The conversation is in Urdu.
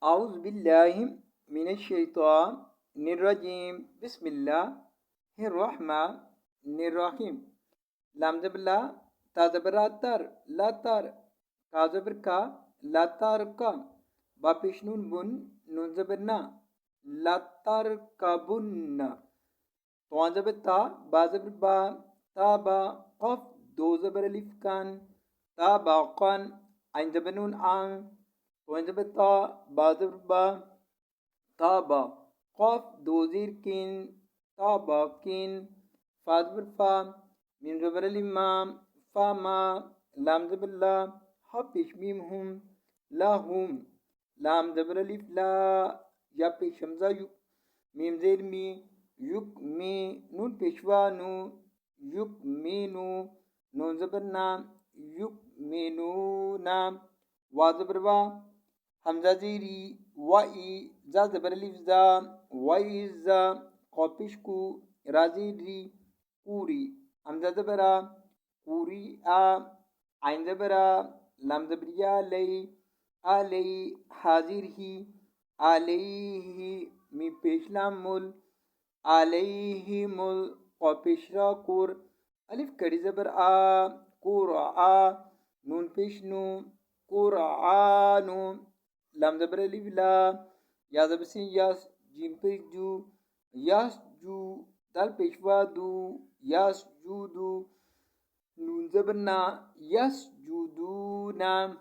أعوذ بالله من الشيطان الرجيم بسم الله الرحمن الرحيم لام زبلا تا زبراتر لاتر كا زبركا لاتر كا بابيش نون بن نون زبرنا لاتر كابن طوان زبتا با زبر با تا با قف دو زبر الف كان تا با قان عين زبنون عن وين زبتا با زبر با تا با قف دو زير كين تا با كين فا زبر فا ميم زبر الإمام فما لام زبر لا حبش ميم هم لا هم لام زبر الف لا يا پیش همزه يو ميم زير مي يك مي نون پیشوا نو يك مينو نون زبر نام يك مينو نام وا زبر وا همزه زيري واي زا زبر الف زا واي زا قاپش کو رازي ري كوري همزه زبرا كوري عين زبرا لام زبريا لي علي حاضر هي عليه می پیش لام مل عليهم قاپشرا كور ألف كري زبر قرآ نون پیش نو قرآنو لام زبر ألف لا يا زبر سين ياس جيم پیش جو ياس جو دال پیشوا دو ياس جودو نون زبر نا ياس جودو نام